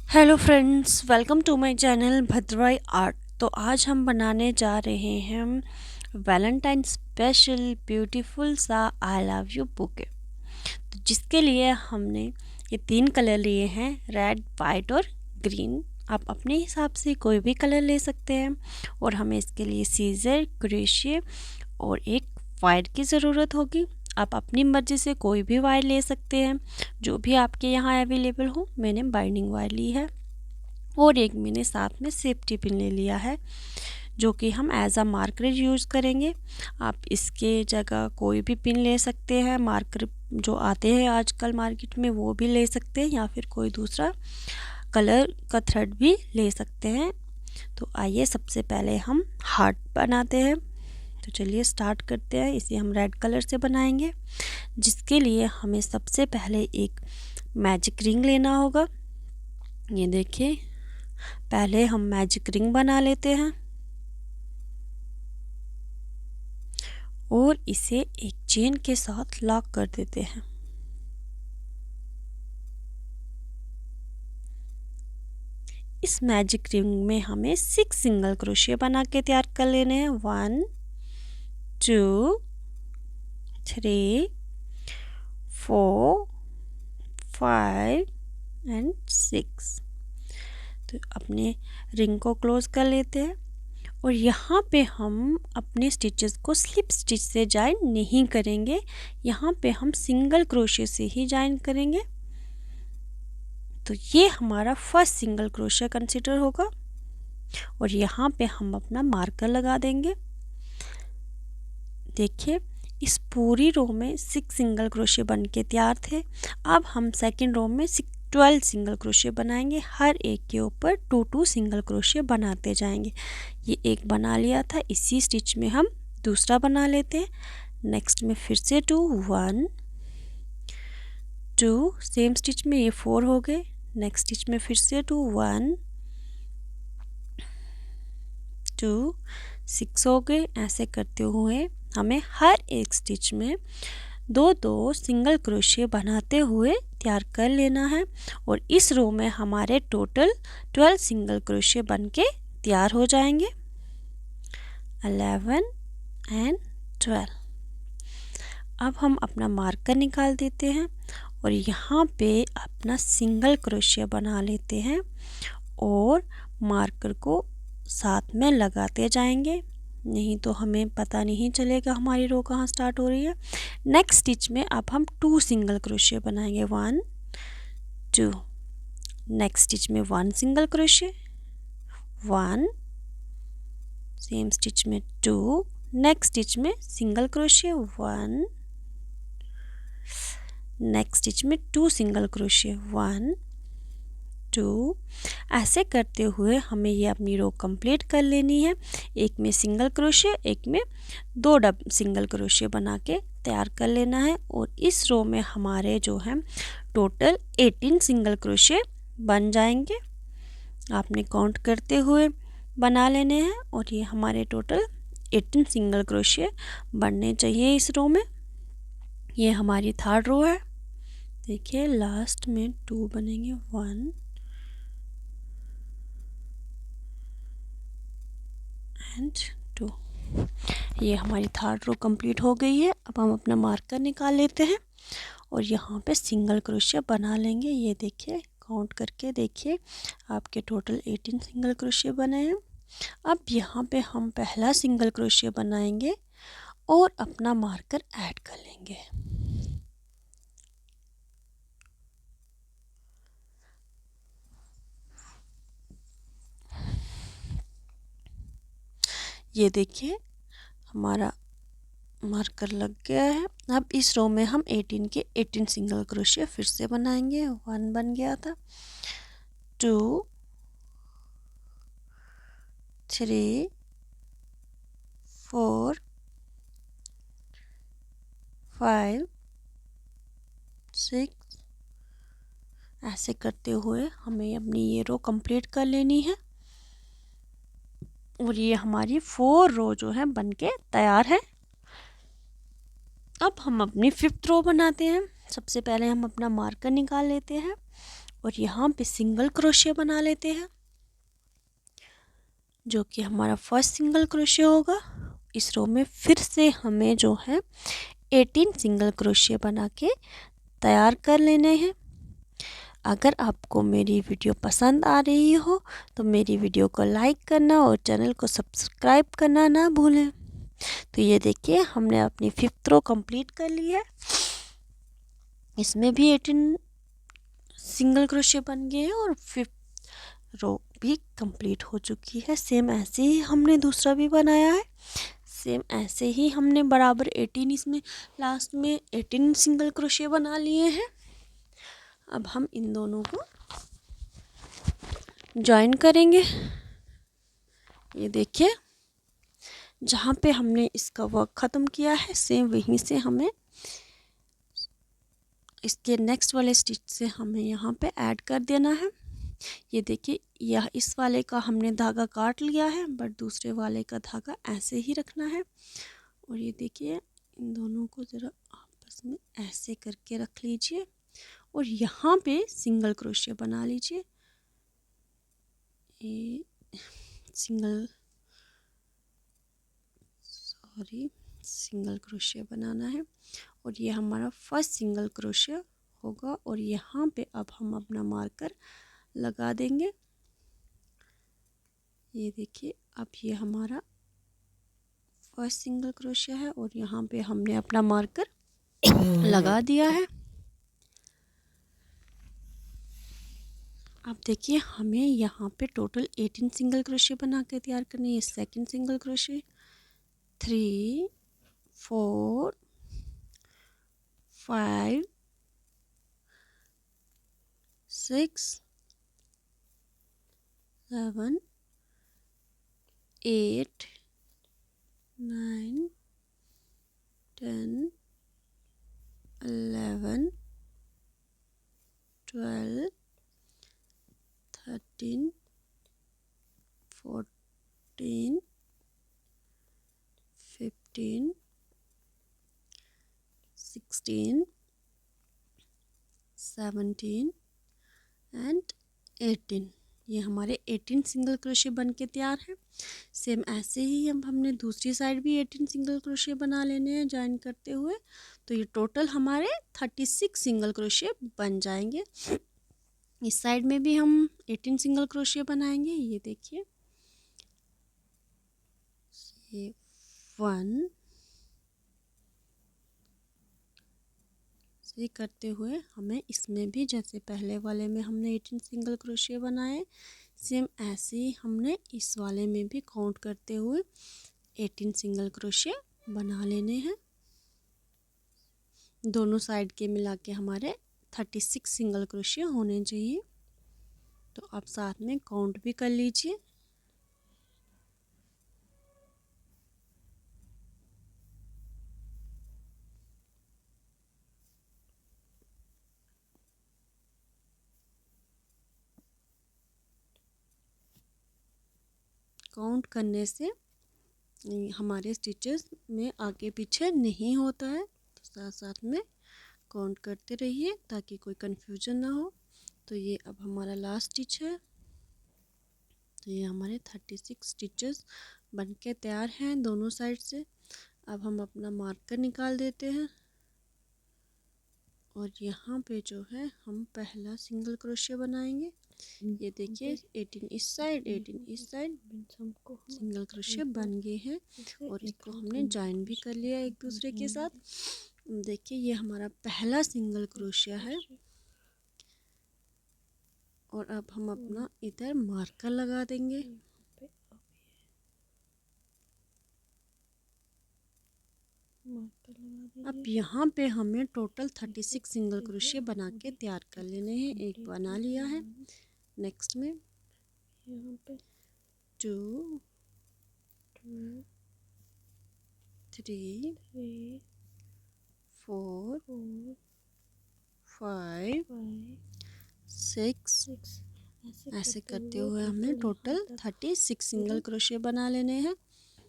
Hello friends, welcome to my channel Bhadrawai art. तो आज हम बनाने जा रहे हैं वैलेंटाइन स्पेशल ब्यूटीफुल सा आई लव यू बुके। तो जिसके लिए हमने ये 3 कलर लिए हैं, रेड, वाइट और ग्रीन। आप अपने हिसाब से कोई भी कलर ले सकते हैं। और हमें इसके लिए सीजर, क्रोशिया और एक वायर की ज़रूरत होगी। आप अपनी मर्ज़ी से कोई भी वायर ले सकते हैं, जो भी आपके यहाँ अवेलेबल हो। मैंने बाइंडिंग वायर ली है और एक मैंने साथ में सेफ्टी पिन ले लिया है, जो कि हम एज अ मार्कर यूज़ करेंगे। आप इसके जगह कोई भी पिन ले सकते हैं, मार्कर जो आते हैं आजकल मार्केट में वो भी ले सकते हैं, या फिर कोई दूसरा कलर का थ्रेड भी ले सकते हैं। तो आइए सबसे पहले हम हार्ट बनाते हैं। तो चलिए स्टार्ट करते हैं। इसे हम रेड कलर से बनाएंगे, जिसके लिए हमें सबसे पहले एक मैजिक रिंग लेना होगा। ये देखिए, पहले हम मैजिक रिंग बना लेते हैं और इसे एक चेन के साथ लॉक कर देते हैं। इस मैजिक रिंग में हमें 6 सिंगल क्रोशिया बना के तैयार कर लेने हैं। 1 2 3 4 5 एंड 6। तो अपने रिंग को क्लोज कर लेते हैं और यहाँ पे हम अपने स्टिचेस को स्लिप स्टिच से जॉइन नहीं करेंगे। यहाँ पे हम सिंगल क्रोशिया से ही जॉइन करेंगे। तो ये हमारा फर्स्ट सिंगल क्रोशिया कंसीडर होगा और यहाँ पे हम अपना मार्कर लगा देंगे। देखिए, इस पूरी रो में 6 सिंगल क्रोशिया बन के तैयार थे। अब हम सेकेंड रो में 12 सिंगल क्रोशिया बनाएंगे। हर एक के ऊपर 2 सिंगल क्रोशिया बनाते जाएंगे। ये एक बना लिया था, इसी स्टिच में हम दूसरा बना लेते हैं। नेक्स्ट में फिर से 2 1 2, सेम स्टिच में ये 4 हो गए। नेक्स्ट स्टिच में फिर से 2 1 2 6 हो गए। ऐसे करते हुए हमें हर एक स्टिच में 2 सिंगल क्रोशिया बनाते हुए तैयार कर लेना है। और इस रो में हमारे टोटल 12 सिंगल क्रोशिया बन के तैयार हो जाएंगे। 11 एंड 12। अब हम अपना मार्कर निकाल देते हैं और यहाँ पे अपना सिंगल क्रोशिया बना लेते हैं और मार्कर को साथ में लगाते जाएंगे, नहीं तो हमें पता नहीं चलेगा हमारी रो कहाँ स्टार्ट हो रही है। नेक्स्ट स्टिच में अब हम 2 सिंगल क्रोशिया बनाएंगे। 1 2। नेक्स्ट स्टिच में 1 सिंगल क्रोशिया, 1, सेम स्टिच में 2। नेक्स्ट स्टिच में सिंगल क्रोशिया, 1, नेक्स्ट स्टिच में 2 सिंगल क्रोशिया, 1 2। ऐसे करते हुए हमें ये अपनी रो कंप्लीट कर लेनी है। एक में सिंगल क्रोशिया, एक में 2 सिंगल क्रोशिया बना के तैयार कर लेना है। और इस रो में हमारे जो हैं टोटल 18 सिंगल क्रोशिया बन जाएंगे। आपने काउंट करते हुए बना लेने हैं और ये हमारे टोटल 18 सिंगल क्रोशिया बनने चाहिए इस रो में। ये हमारी थर्ड रो है। देखिए, लास्ट में 2 बनेंगे, 1 एंड 2। ये हमारी थर्ड रो कंप्लीट हो गई है। अब हम अपना मार्कर निकाल लेते हैं और यहाँ पे सिंगल क्रोशिया बना लेंगे। ये देखिए, काउंट करके देखिए, आपके टोटल 18 सिंगल क्रोशिया बने हैं। अब यहाँ पे हम पहला सिंगल क्रोशिया बनाएंगे और अपना मार्कर ऐड कर लेंगे। ये देखिए, हमारा मार्कर लग गया है। अब इस रो में हम 18 के 18 सिंगल क्रोशिया फिर से बनाएंगे। 1 बन गया था, 2 3 4 5 6। ऐसे करते हुए हमें अपनी ये रो कंप्लीट कर लेनी है और ये हमारी 4 रो जो है बनके तैयार है। अब हम अपनी 5th रो बनाते हैं। सबसे पहले हम अपना मार्कर निकाल लेते हैं और यहाँ पे सिंगल क्रोशिया बना लेते हैं, जो कि हमारा फर्स्ट सिंगल क्रोशिया होगा। इस रो में फिर से हमें जो है 18 सिंगल क्रोशिया बना के तैयार कर लेने हैं। अगर आपको मेरी वीडियो पसंद आ रही हो तो मेरी वीडियो को लाइक करना और चैनल को सब्सक्राइब करना ना भूलें। तो ये देखिए हमने अपनी 5th रो कंप्लीट कर ली है। इसमें भी 18 सिंगल क्रोशिया बन गए हैं और 5th रो भी कंप्लीट हो चुकी है। सेम ऐसे ही हमने दूसरा भी बनाया है। सेम ऐसे ही हमने बराबर 18 इसमें लास्ट में 18 सिंगल क्रोशिया बना लिए हैं। अब हम इन दोनों को जॉइन करेंगे। ये देखिए जहाँ पे हमने इसका वर्क ख़त्म किया है सेम वहीं से हमें इसके नेक्स्ट वाले स्टिच से हमें यहाँ पे ऐड कर देना है। ये देखिए यह इस वाले का हमने धागा काट लिया है, बट दूसरे वाले का धागा ऐसे ही रखना है। और ये देखिए इन दोनों को ज़रा आपस में ऐसे करके रख लीजिए और यहाँ पे सिंगल क्रोशिया बना लीजिए। ये सिंगल क्रोशिया बनाना है और ये हमारा फर्स्ट सिंगल क्रोशिया होगा। और यहाँ पे अब हम अपना मार्कर लगा देंगे। ये देखिए अब ये हमारा फर्स्ट सिंगल क्रोशिया है और यहाँ पे हमने अपना मार्कर लगा दिया है। अब देखिए हमें यहाँ पे टोटल 18 सिंगल क्रोशिया बना के तैयार करनी है। Second single crochet 3 4 5 6 7 8 9 10 11 12 13 14 15 16 17 and 18। ये हमारे 18 सिंगल क्रोशिया बन के तैयार है। सेम ऐसे ही अब हमने दूसरी साइड भी 18 सिंगल क्रोशिया बना लेने हैं जॉइन करते हुए। तो ये टोटल हमारे 36 सिंगल क्रोशिया बन जाएंगे। इस साइड में भी हम 18 सिंगल क्रोशिया बनाएंगे। ये देखिए ये 1 से करते हुए हमें इसमें भी जैसे पहले वाले में हमने 18 सिंगल क्रोशिया बनाए सेम ऐसे ही हमने इस वाले में भी काउंट करते हुए 18 सिंगल क्रोशिया बना लेने हैं। दोनों साइड के मिला के हमारे 36 सिंगल क्रोशिया होने चाहिए। तो आप साथ में काउंट भी कर लीजिए। काउंट करने से हमारे स्टिचेस में आगे पीछे नहीं होता है। तो साथ साथ में काउंट करते रहिए ताकि कोई कंफ्यूजन ना हो। तो ये अब हमारा लास्ट स्टिच है। तो ये हमारे 36 स्टिचेस बन के तैयार हैं दोनों साइड से। अब हम अपना मार्कर निकाल देते हैं और यहाँ पे जो है हम पहला सिंगल क्रोशिया बनाएंगे। ये देखिए 18 इस साइड 18 इस साइड सिंगल क्रोशिया बन गए हैं और इसको हमने जॉइन भी कर लिया एक दूसरे के साथ। देखिए ये हमारा पहला सिंगल क्रोशिया है और अब हम अपना इधर मार्कर लगा देंगे। अब यहाँ पे हमें टोटल 36 सिंगल क्रोशिया बना के तैयार कर लेने हैं। एक बना लिया है। नेक्स्ट में 2 3 4 5 6 ऐसे करते हुए हमें टोटल 36 सिंगल क्रोशिया बना लेने हैं।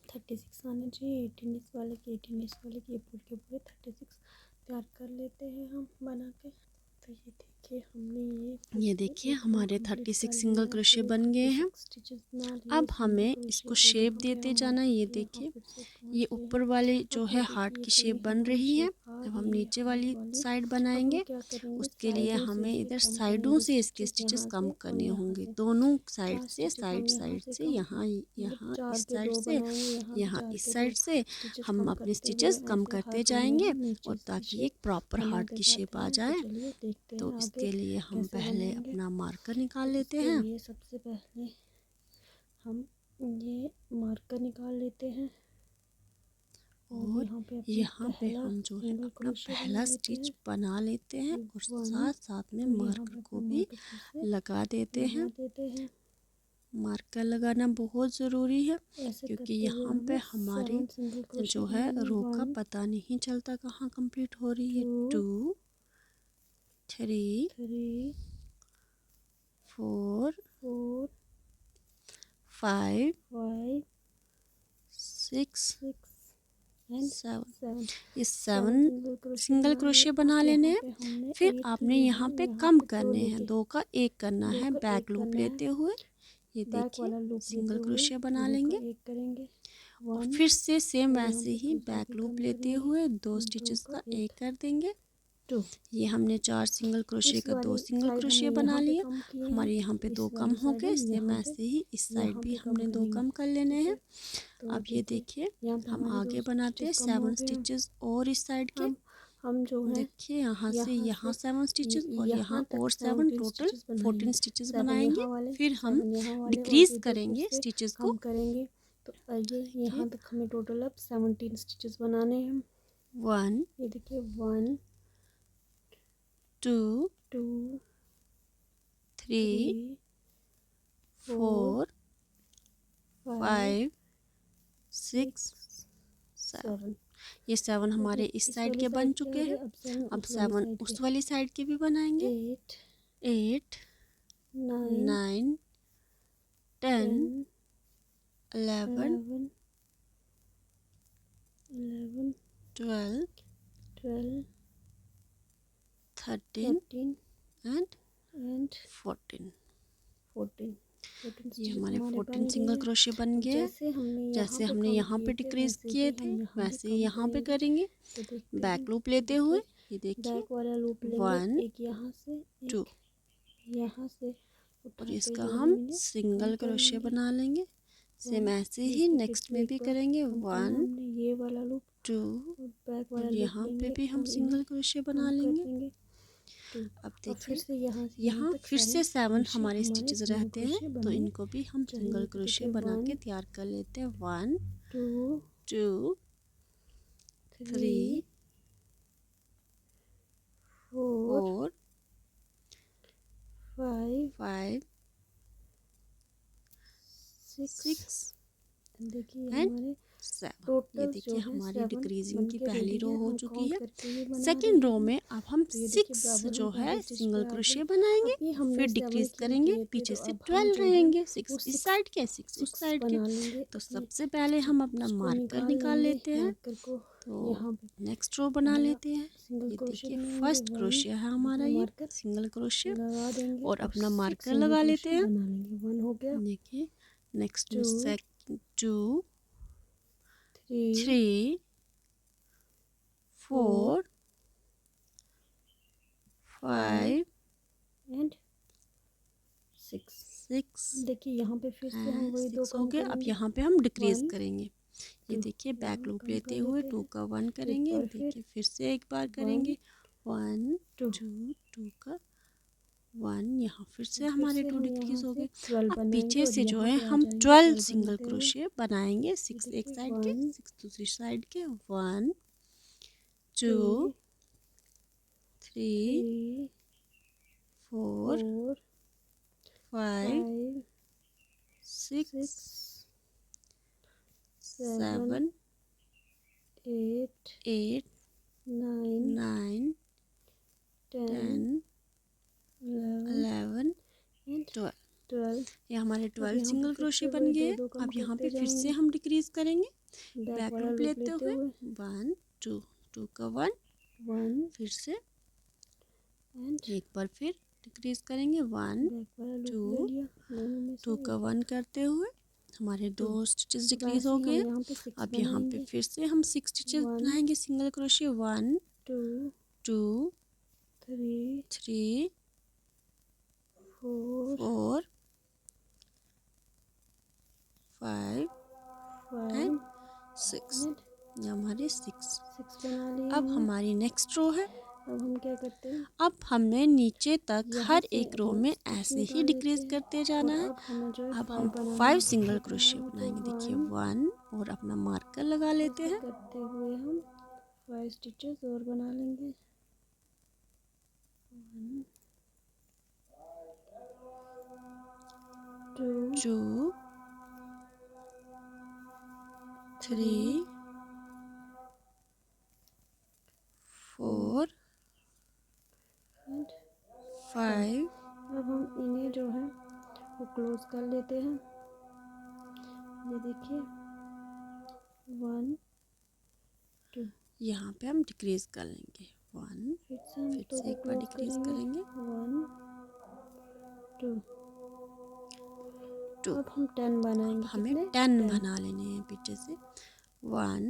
36 आने चाहिए। 18 इस वाले की 18 इस वाले की पूरे के पूरे 36 तैयार कर लेते हैं हम बना के। तो ये देखिए देखिए हमने ये देखिए हमारे 36 सिंगल क्रोशे बन गए हैं। अब हमें इसको शेप देते जाना। ये देखिए ये ऊपर वाली जो है हार्ट की शेप बन रही है। अब हम नीचे वाली साइड बनाएंगे। उसके लिए हमें इधर साइडों से इसके स्टिचेस कम करने होंगे, दोनों साइड से, साइड से, यहाँ यहाँ इस साइड से, यहाँ इस साइड से हम अपने स्टिचेस कम करते जाएंगे और ताकि एक प्रॉपर हार्ट की शेप आ जाए। तो इसके लिए हम पहले अपना मार्कर निकाल लेते हैं। ये सबसे पहले हम ये मार्कर निकाल लेते हैं और यहाँ पे हम जो है अपना पहला स्टिच बना लेते हैं और साथ साथ में मार्कर को भी लगा देते हैं। मार्कर लगाना बहुत ज़रूरी है क्योंकि यहाँ पे हमारी जो है रो का पता नहीं चलता कहाँ कंप्लीट हो रही है। 2 3 4 5 6 7। ये 7 सिंगल क्रोशिया बना लेने हैं। फिर आपने यहाँ पे कम करने हैं, 2 का 1 करना है बैक लूप लेते हुए। ये देखिए सिंगल क्रोशिया बना लेंगे और फिर से सेम वैसे ही बैक लूप लेते हुए 2 स्टिचेस का 1 कर देंगे। ये हमने 4 सिंगल क्रोशिया का 2 सिंगल क्रोशिया बना लिया। हमारे यहाँ पे 2 कम हो गए। सेम ऐसे ही इस साइड भी हमने 2 कम कर लेने हैं। अब ये देखिए हम आगे बनाते हैं 7 स्टिचेस और इस साइड के हम जो है देखिए यहाँ से यहाँ 7 स्टिचेस और यहाँ और 7, टोटल 14 स्टिचेस बनाएंगे। फिर हम डिक्रीज करेंगे स्टिचेस को करेंगे। तो ये यहाँ तक हमें टोटल अब 17 स्टिचेस बनाने हैं। 1 ये देखिए 1 2 3 4 5 6 7। ये 7 हमारे इस साइड के बन चुके हैं। अब 7 उस वाली साइड के भी बनाएंगे। 8 9 10 11 12 13 एंड 14। ये हमारे 14 सिंगल क्रोशिया बन गए। जैसे हमने यहाँ पे डिक्रीज किए थे वैसे ही यहाँ पे करेंगे बैक लूप लेते हुए। ये देखिए 1 2 और इसका हम सिंगल क्रोशिया बना लेंगे। सेम ऐसे ही नेक्स्ट में भी करेंगे 1 2 और यहाँ पे भी हम सिंगल क्रोशिया बना लेंगे। अब देखिए यहाँ फिर से 7 हमारे स्टिचेस रहते हैं तो इनको भी हम सिंगल क्रोशिया बना के तैयार कर लेते हैं। 1 2 3 4 5 6 एंड 7। ये देखिए हमारी डिक्रीजिंग की पहली रो हो चुकी है। सेकेंड रो में अब हम 6 जो है सिंगल क्रोशिया बनाएंगे, फिर डिक्रीज करेंगे, पीछे से 12 रहेंगे, 6 इस साइड के 6 उस साइड के। तो सबसे पहले हम अपना मार्कर निकाल लेते हैं। तो नेक्स्ट रो बना लेते हैं। ये देखिए फर्स्ट क्रोशिया है हमारा ये सिंगल क्रोशिया और अपना मार्कर लगा लेते हैं। देखिए नेक्स्ट 2 3 4 5 एंड 6। देखिए यहाँ पे फिर से हम वही 2 हो गए। अब यहाँ पे हम डिक्रीज करेंगे। ये देखिए बैक लूप लेते हुए 2 का 1 करेंगे। देखिए फिर से एक बार करेंगे 1 2 2 का 1। यहाँ फिर से हमारे 2 डिक्रीज हो गए। अब पीछे से जो है हम 12 सिंगल क्रोशिया बनाएंगे। 6 एक साइड के 6 दूसरी साइड के। 1 2 3 4 5 6 7 8 9 10 11 12। ये हमारे 12 सिंगल क्रोशिया बन गए। अब यहाँ पे फिर से हम डिक्रीज करेंगे बैक लूप लेते हुए 1 2 2 का 1 फिर से एंड एक बार फिर डिक्रीज करेंगे 1 बैक वाला लूप 2 ले लिया दोनों में 2 से का 1 करते हुए हमारे 2 स्टिचेस डिक्रीज वैसे हो ही हम गए। यहाँ पे 6 अब यहाँ पे बनाएंगे। फिर से हम 6 स्टिचेस 1 बनाएंगे सिंगल क्रोशिया 1 2 2 3 3 4 4 5 एंड 5 6। एंड ये हमारे 6। 6 बना लिए अब हमने। हमारी नेक्स्ट रो है। अब हम क्या करते हैं, अब हमें नीचे तक यहाँ हर से एक रो हम में ऐसे स्टिचिंग ही डाल डिक्रीज लेते हैं। करते जाना और है। अब हमें जो है अब 5 हम बनाना 5 है। सिंगल तो क्रोशिया यहाँ पे बनाएंगे। देखिए 1 1 और अपना मार्कर लगा लेते ऐसे हैं। करते हुए हम 5 स्टिचेस और बना लेंगे। 1 2 2 3 4 एंड 5 अब हम इन्हें जो है वो क्लोज कर लेते हैं। ये देखिए 1 2 यहाँ पे हम डिक्रीज कर लेंगे 1 फिर से हम फिर 2 से को एक बार क्लोज डिक्रीज करेंगे। करेंगे 1 2 2। अब हम 10 अब बनाएंगे। हमें कितने 10 10 बना लेने हैं पीछे से 1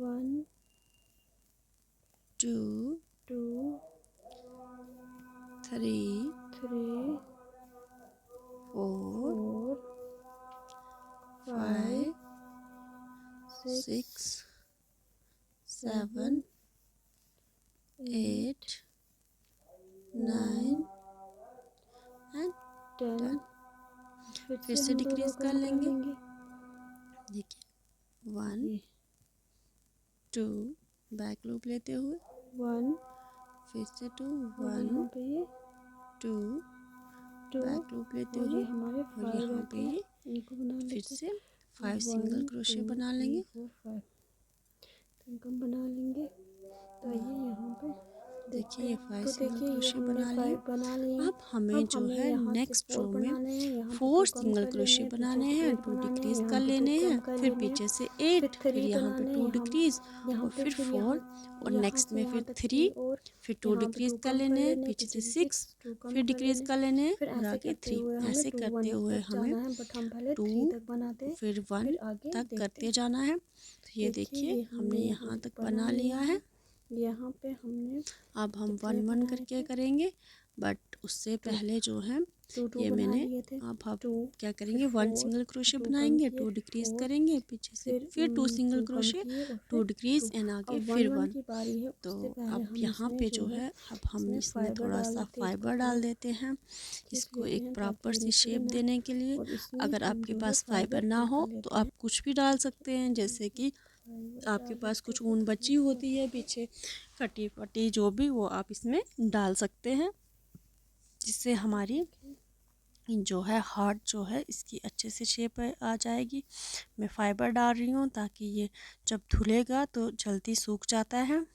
1 2 2 3 3 4 4 5 5 6 6 7 7 8 8 9 एंड 10 फिर से हम 2 डिक्रीज कर कम कर लेंगे। लेंगे। देखिए 1 ये 2 बैक लूप लेते हुए 1 फिर से 2 और 1 यहाँ पे ये 2 2 बैक लूप लेते और हुए ये हमारे और 5 यहाँ पे रहते हैं। ये इनको बना फिर लेते से हैं। 5 सिंगल 1 क्रोशिया 2 बना 3 लेंगे। 4 5 तो इनको हम बना लेंगे। तो आइए यहाँ पे देखते देखिए ये हैं। 5 तो सिंगल देखिए ये क्रोशिया हमने बना लिए। 5 बना लिए हैं। अब हमें अब जो हमें है यहाँ से नेक्स्ट 4 रो में बनाने हैं। यहाँ पे 4 2 कम सिंगल कर लेने क्रोशिया हैं। पीछे बनाने से हैं 8 2 बनाने हैं। डिक्रीज यहाँ कर पे 2 लेने कम हैं कर फिर लेने हैं। पीछे से फिर 8 फिर 3 यहाँ पे बनाने 2 हैं। डिक्रीज यहाँ और पे फिर फिर 4 और यहाँ नेक्स्ट से में यहाँ फिर तक 3 3 और फिर 2 यहाँ पे डिक्रीज 2 कर कम कर लेने हैं लेने हैं। पीछे पीछे से से 6 2 कम फिर कर डिक्रीज लेने हैं। कर लेने हैं फिर और ऐसे आगे करते 3 हुए हमें ऐसे 2 करते 1 हुए तक हमें जाना है। बट हम पहले 3 2 तक बनाते हैं। फिर 1 फिर आगे तक देखते करते हैं। जाना है। तो ये देखिए देखिए ये हमने हमने यहाँ यहाँ तक तक बना बना लिया है। यहाँ पे हमने अब हम कितने 1 1 बनाए करके थे, करेंगे बट उससे 2 पहले जो है 2 2 ये बना मैंने लिए थे। अब हम 2 क्या फिर करेंगे 1 4 सिंगल क्रोशिया 2 कम बनाएंगे किए 2 फिर डिक्रीज 4 करेंगे पीछे से फिर 2 सिंगल 2 कम क्रोशिया किए और 2 फिर डिक्रीज 2। एंड आगे अब फिर 1 1 1। की बारी है। तो उससे पहले अब हम यहाँ इसमें पे जो जो है अब हम इसमें इसमें फाइबर थोड़ा डाल सा लेते हैं। इसको फाइबर थोड़ा डाल देते हैं खींच इसको लेते एक हैं प्रॉपर ताकि सी शेप निकले ना। देने के लिए। और इसमें अगर हम आपके जो है पास फाइबर फाइबर ना फिल कर हो तो लेते आप हैं। कुछ भी डाल सकते हैं जैसे कि फाइबर आपके डाल पास लेते कुछ हैं ऊन थोड़ा बची सा। होती है पीछे कटी फटी जो भी वो आप इसमें डाल सकते हैं जिससे हमारी जो है हार्ट जो है इसकी अच्छे से शेप आ जाएगी। मैं फाइबर डाल रही हूँ ताकि ये जब धुलेगा तो जल्दी सूख जाता है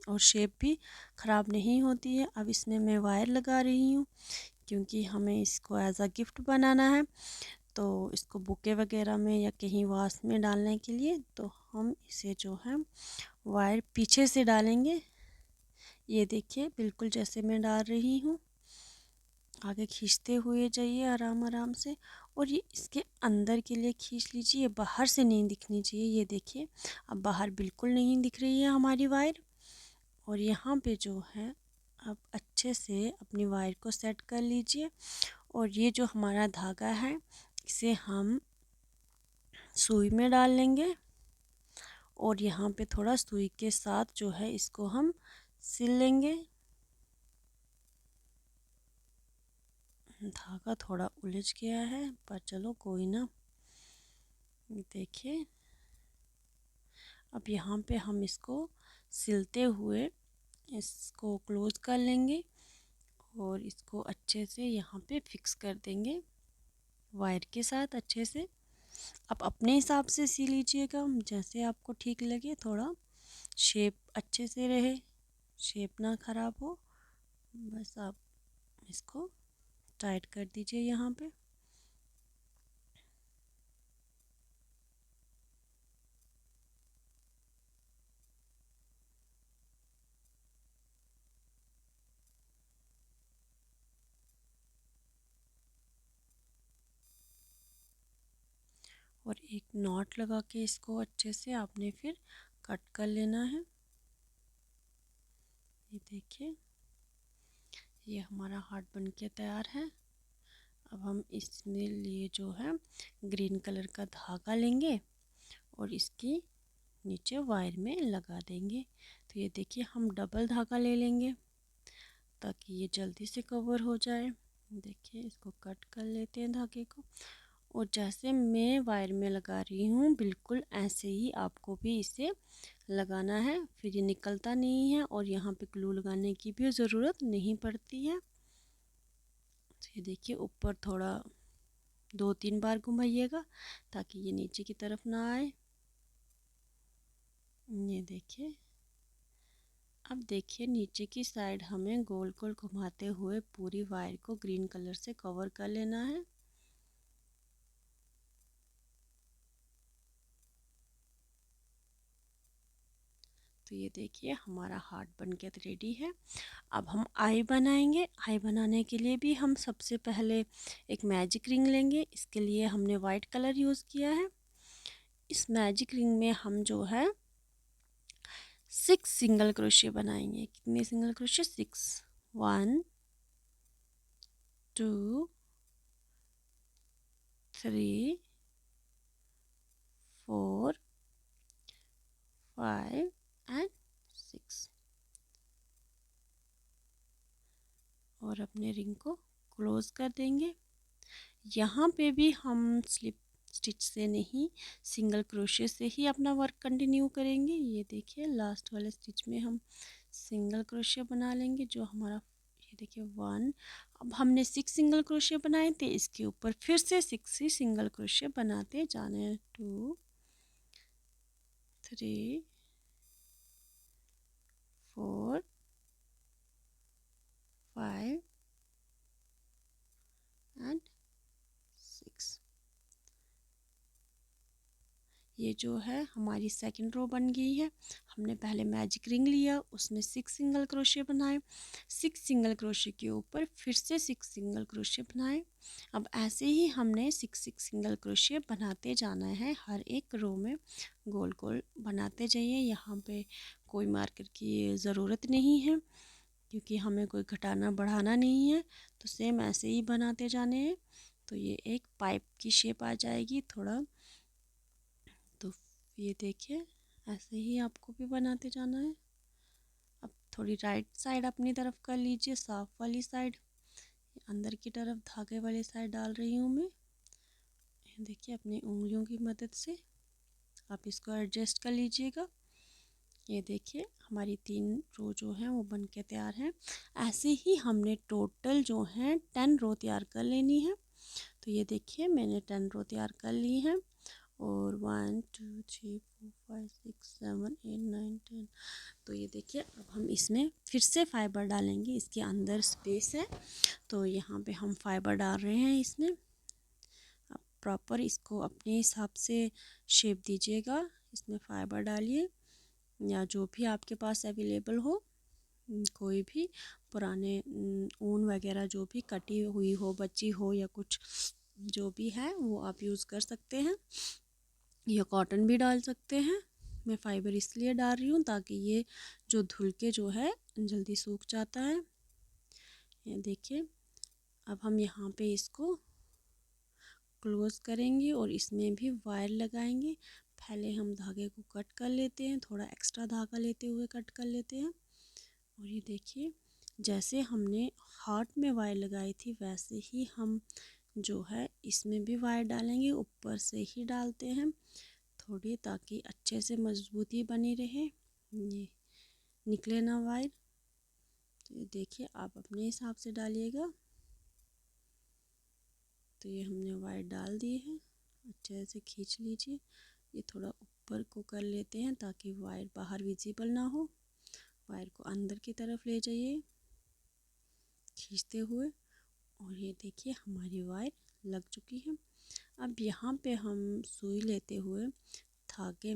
और शेप भी ख़राब नहीं होती है। अब इसमें मैं वायर लगा रही हूँ क्योंकि हमें इसको एज अ गिफ्ट बनाना है तो इसको बुके वगैरह में या कहीं वास में डालने के लिए तो हम इसे जो है वायर पीछे से डालेंगे। ये देखिए बिल्कुल जैसे मैं डाल रही हूँ आगे खींचते हुए जाइए आराम आराम से और ये इसके अंदर के लिए खींच लीजिए, बाहर से नहीं दिखनी चाहिए। ये देखिए अब बाहर बिल्कुल नहीं दिख रही है हमारी वायर। और यहाँ पे जो है अब अच्छे से अपनी वायर को सेट कर लीजिए और ये जो हमारा धागा है इसे हम सुई में डाल लेंगे और यहाँ पे थोड़ा सुई के साथ जो है इसको हम सिल लेंगे। धागा थोड़ा उलझ गया है पर चलो कोई ना। देखिए अब यहाँ पे हम इसको सिलते हुए इसको क्लोज कर लेंगे और इसको अच्छे से यहाँ पे फिक्स कर देंगे वायर के साथ अच्छे से। आप अपने हिसाब से सी लीजिएगा जैसे आपको ठीक लगे, थोड़ा शेप अच्छे से रहे, शेप ना ख़राब हो। बस आप इसको टाइट कर दीजिए यहाँ पे। और एक नॉट लगा के इसको अच्छे से आपने फिर कट कर लेना है। ये देखिए, ये हमारा हार्ट बन के तैयार है। अब हम इसमें लिए जो है ग्रीन कलर का धागा लेंगे और इसकी नीचे वायर में लगा देंगे। तो ये देखिए, हम डबल धागा ले लेंगे ताकि ये जल्दी से कवर हो जाए। देखिए, इसको कट कर लेते हैं धागे को, और जैसे मैं वायर में लगा रही हूँ बिल्कुल ऐसे ही आपको भी इसे लगाना है। फिर ये निकलता नहीं है और यहाँ पे ग्लू लगाने की भी ज़रूरत नहीं पड़ती है। तो ये देखिए, ऊपर थोड़ा 2-3 बार घुमाइएगा ताकि ये नीचे की तरफ ना आए। ये देखिए, अब देखिए नीचे की साइड हमें गोल गोल घुमाते हुए पूरी वायर को ग्रीन कलर से कवर कर लेना है। तो ये देखिए, हमारा हार्ट बन के रेडी है। अब हम आई बनाएंगे। आई बनाने के लिए भी हम सबसे पहले एक मैजिक रिंग लेंगे। इसके लिए हमने वाइट कलर यूज़ किया है। इस मैजिक रिंग में हम जो है 6 सिंगल क्रोशिया बनाएंगे। कितने सिंगल क्रोशिया? 6। 1 2 3 4 5 एंड 6। और अपने रिंग को क्लोज कर देंगे। यहाँ पे भी हम स्लिप स्टिच से नहीं, सिंगल क्रोशे से ही अपना वर्क कंटिन्यू करेंगे। ये देखिए, लास्ट वाले स्टिच में हम सिंगल क्रोशे बना लेंगे जो हमारा, ये देखिए 1। अब हमने 6 सिंगल क्रोशे बनाए थे, इसके ऊपर फिर से 6 ही सिंगल क्रोशे बनाते जाने हैं। 2 3 4 5 एंड 6। ये जो है हमारी सेकंड रो बन गई है। हमने पहले मैजिक रिंग लिया, उसमें 6 सिंगल क्रोशे बनाए। 6 सिंगल क्रोशे के ऊपर फिर से 6 सिंगल क्रोशे बनाए। अब ऐसे ही हमने 6 सिंगल क्रोशे बनाते जाना है। हर एक रो में गोल गोल बनाते जाइए। यहाँ पे कोई मार्कर की ज़रूरत नहीं है क्योंकि हमें कोई घटाना बढ़ाना नहीं है। तो सेम ऐसे ही बनाते जाने हैं। तो ये एक पाइप की शेप आ जाएगी थोड़ा। तो ये देखिए, ऐसे ही आपको भी बनाते जाना है। अब थोड़ी राइट साइड अपनी तरफ कर लीजिए, साफ वाली साइड। अंदर की तरफ धागे वाली साइड डाल रही हूँ मैं। ये देखिए, अपनी उंगलियों की मदद से आप इसको एडजस्ट कर लीजिएगा। ये देखिए, हमारी 3 रो जो हैं वो बन के तैयार हैं। ऐसे ही हमने टोटल जो हैं 10 रो तैयार कर लेनी है। तो ये देखिए, मैंने 10 रो तैयार कर ली हैं। और 1 2 3 4 5 6 7 8 9 10। तो ये देखिए, अब हम इसमें फिर से फाइबर डालेंगे। इसके अंदर स्पेस है तो यहाँ पे हम फाइबर डाल रहे हैं इसमें। अब प्रॉपर इसको अपने हिसाब से शेप दीजिएगा। इसमें फाइबर डालिए या जो भी आपके पास अवेलेबल हो। कोई भी पुराने ऊन वगैरह जो भी कटी हुई हो, बची हो या कुछ जो भी है वो आप यूज़ कर सकते हैं, या कॉटन भी डाल सकते हैं। मैं फ़ाइबर इसलिए डाल रही हूँ ताकि ये जो धुल के जो है जल्दी सूख जाता है। ये देखिए, अब हम यहाँ पे इसको क्लोज़ करेंगे और इसमें भी वायर लगाएंगे। पहले हम धागे को कट कर लेते हैं, थोड़ा एक्स्ट्रा धागा लेते हुए कट कर लेते हैं। और ये देखिए, जैसे हमने हार्ट में वायर लगाई थी वैसे ही हम जो है इसमें भी वायर डालेंगे। ऊपर से ही डालते हैं थोड़ी, ताकि अच्छे से मजबूती बनी रहे, ये निकले ना वायर। तो ये देखिए, आप अपने हिसाब से डालिएगा। तो ये हमने वायर डाल दी है, अच्छे से खींच लीजिए। ये थोड़ा ऊपर को कर लेते हैं ताकि वायर बाहर विजिबल ना हो। वायर को अंदर की तरफ ले जाइए खींचते हुए। और ये देखिए, हमारी वायर लग चुकी है। अब यहाँ पे हम सुई लेते हुए धागे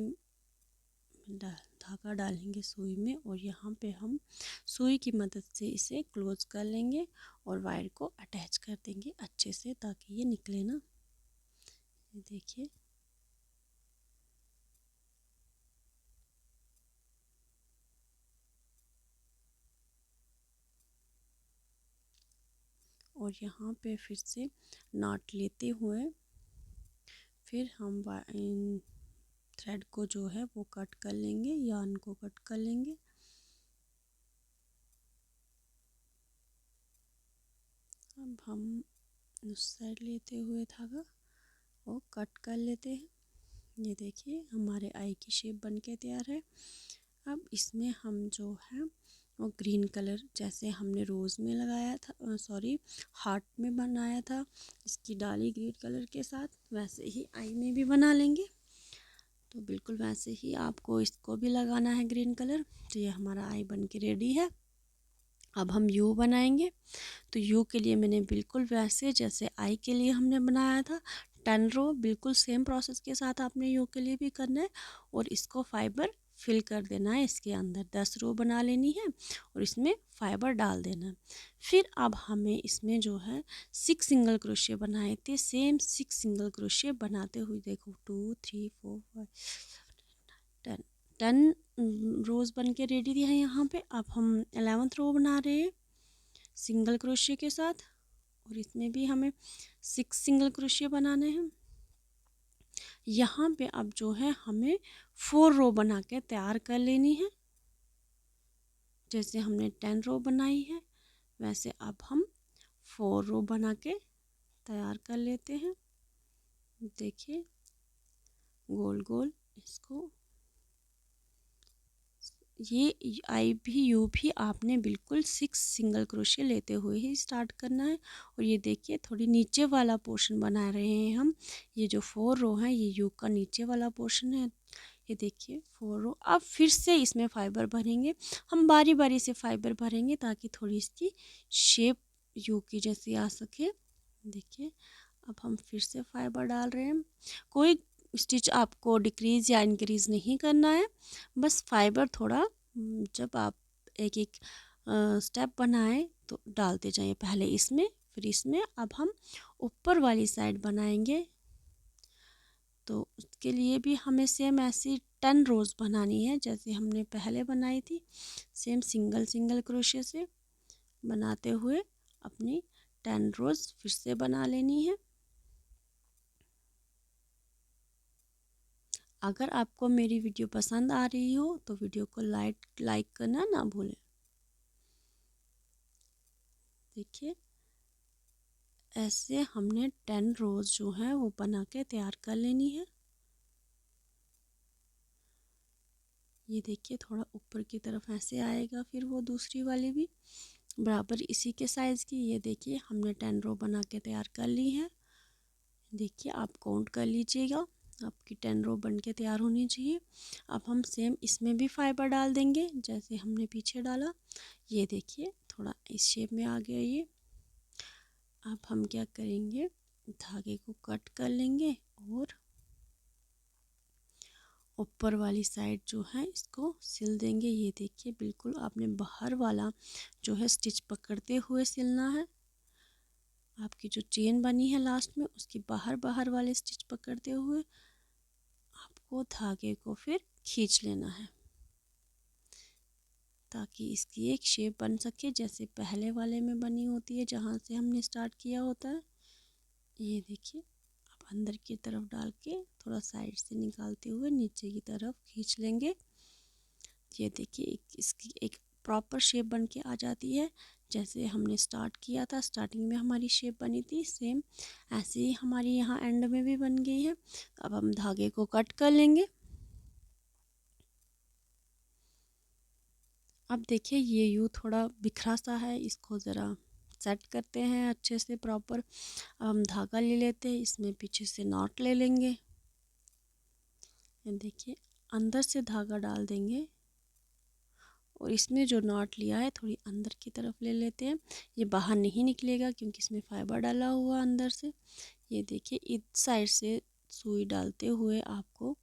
धागा डालेंगे सुई में, और यहाँ पे हम सुई की मदद से इसे क्लोज कर लेंगे और वायर को अटैच कर देंगे अच्छे से ताकि ये निकले ना। ये देखिए, और यहाँ पे फिर से नॉट लेते हुए फिर हम थ्रेड को जो है वो कट कर लेंगे, यार्न को कट कर लेंगे। अब हम उस साइड लेते हुए धागा वो कट कर लेते हैं। ये देखिए हमारे आई की शेप बन के तैयार है। अब इसमें हम जो है वो ग्रीन कलर जैसे हमने रोज़ में लगाया था, सॉरी हार्ट में बनाया था, इसकी डाली ग्रीन कलर के साथ, वैसे ही आई में भी बना लेंगे। तो बिल्कुल वैसे ही आपको इसको भी लगाना है ग्रीन कलर। तो ये हमारा आई बन के रेडी है। अब हम यू बनाएंगे। तो यू के लिए मैंने बिल्कुल वैसे जैसे आई के लिए हमने बनाया था 10 रो, बिल्कुल सेम प्रोसेस के साथ आपने यू के लिए भी करना है और इसको फाइबर फिल कर देना है। इसके अंदर 10 रो बना लेनी है और इसमें फाइबर डाल देना है। फिर अब हमें इसमें जो है 6 सिंगल क्रोशिया बनाए थे, सेम 6 सिंगल क्रोशिया बनाते हुए देखो 2 3 4 5 10 10 रोज़ बन के रेडी है यहाँ पे। अब हम 11th रो बना रहे हैं सिंगल क्रोशिया के साथ और इसमें भी हमें 6 सिंगल क्रोशिया बनाने हैं। यहाँ पे अब जो है हमें 4 रो बना के तैयार कर लेनी है। जैसे हमने 10 रो बनाई है वैसे अब हम 4 रो बना के तैयार कर लेते हैं। देखिए गोल गोल इसको, ये आई भी यू भी आपने बिल्कुल 6 सिंगल क्रोशिया लेते हुए ही स्टार्ट करना है। और ये देखिए थोड़ी नीचे वाला पोर्शन बना रहे हैं हम। ये जो 4 रो है ये यू का नीचे वाला पोर्शन है। ये देखिए 4 रो। अब फिर से इसमें फाइबर भरेंगे, हम बारी बारी से फाइबर भरेंगे ताकि थोड़ी इसकी शेप यू की जैसी आ सके। देखिए अब हम फिर से फाइबर डाल रहे हैं। कोई स्टिच आपको डिक्रीज़ या इंक्रीज़ नहीं करना है, बस फाइबर थोड़ा जब आप एक एक स्टेप बनाएं तो डालते जाइए, पहले इसमें फिर इसमें। अब हम ऊपर वाली साइड बनाएंगे तो उसके लिए भी हमें सेम ऐसी 10 रोज़ बनानी है जैसे हमने पहले बनाई थी। सेम सिंगल सिंगल क्रोशिया से बनाते हुए अपनी 10 रोज़ फिर से बना लेनी है। अगर आपको मेरी वीडियो पसंद आ रही हो तो वीडियो को लाइक करना ना भूलें। देखिए ऐसे हमने 10 रोज़ जो है वो बना के तैयार कर लेनी है। ये देखिए थोड़ा ऊपर की तरफ ऐसे आएगा, फिर वो दूसरी वाली भी बराबर इसी के साइज़ की। ये देखिए हमने 10 रो बना के तैयार कर ली है। देखिए आप काउंट कर लीजिएगा, आपकी 10 रो बन के तैयार होनी चाहिए। अब हम सेम इसमें भी फाइबर डाल देंगे जैसे हमने पीछे डाला। ये देखिए थोड़ा इस शेप में आ गया ये। अब हम क्या करेंगे, धागे को कट कर लेंगे और ऊपर वाली साइड जो है इसको सिल देंगे। ये देखिए बिल्कुल आपने बाहर वाला जो है स्टिच पकड़ते हुए सिलना है। आपकी जो चेन बनी है लास्ट में उसकी बाहर बाहर वाले स्टिच पकड़ते हुए आपको धागे को फिर खींच लेना है ताकि इसकी एक शेप बन सके जैसे पहले वाले में बनी होती है जहाँ से हमने स्टार्ट किया होता है। ये देखिए अब अंदर की तरफ डाल के थोड़ा साइड से निकालते हुए नीचे की तरफ खींच लेंगे। ये देखिए इसकी एक प्रॉपर शेप बन के आ जाती है जैसे हमने स्टार्ट किया था, स्टार्टिंग में हमारी शेप बनी थी सेम ऐसे ही हमारी यहाँ एंड में भी बन गई है। अब हम धागे को कट कर लेंगे। अब देखिए ये यू थोड़ा बिखरा सा है, इसको ज़रा सेट करते हैं अच्छे से प्रॉपर। अब हम धागा ले लेते हैं, इसमें पीछे से नॉट ले लेंगे। ये देखिए अंदर से धागा डाल देंगे और इसमें जो नॉट लिया है थोड़ी अंदर की तरफ ले लेते हैं। ये बाहर नहीं निकलेगा क्योंकि इसमें फाइबर डाला हुआ अंदर से। ये देखिए इस साइड से सुई डालते हुए आपको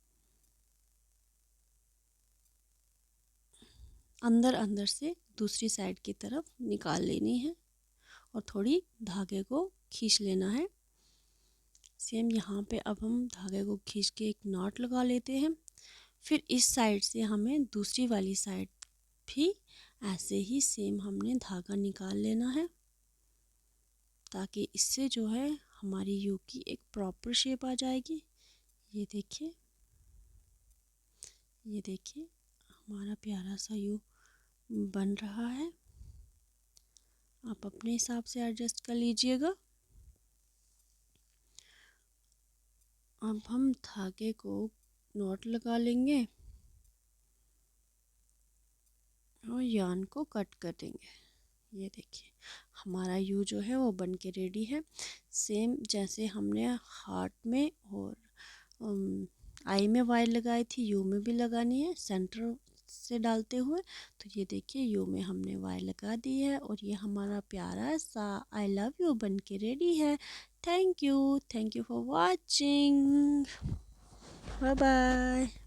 अंदर अंदर से दूसरी साइड की तरफ निकाल लेनी है और थोड़ी धागे को खींच लेना है। सेम यहाँ पे अब हम धागे को खींच के एक नॉट लगा लेते हैं। फिर इस साइड से हमें दूसरी वाली साइड भी ऐसे ही सेम हमने धागा निकाल लेना है। ताकि इससे जो है हमारी यू की एक प्रॉपर शेप आ जाएगी। ये देखिए, ये देखिए हमारा प्यारा सा यू बन रहा है। आप अपने हिसाब से एडजस्ट कर लीजिएगा। अब हम धागे को नॉट लगा लेंगे और यार्न को कट कर देंगे। ये देखिए हमारा यू जो है वो बन के रेडी है। सेम जैसे हमने हार्ट में और आई में वायर लगाई थी, यू में भी लगानी है सेंटर से डालते हुए। तो ये देखिए यू में हमने वायर लगा दी है और ये हमारा प्यारा सा आई लव यू बन के रेडी है। Thank you for watching. Bye bye.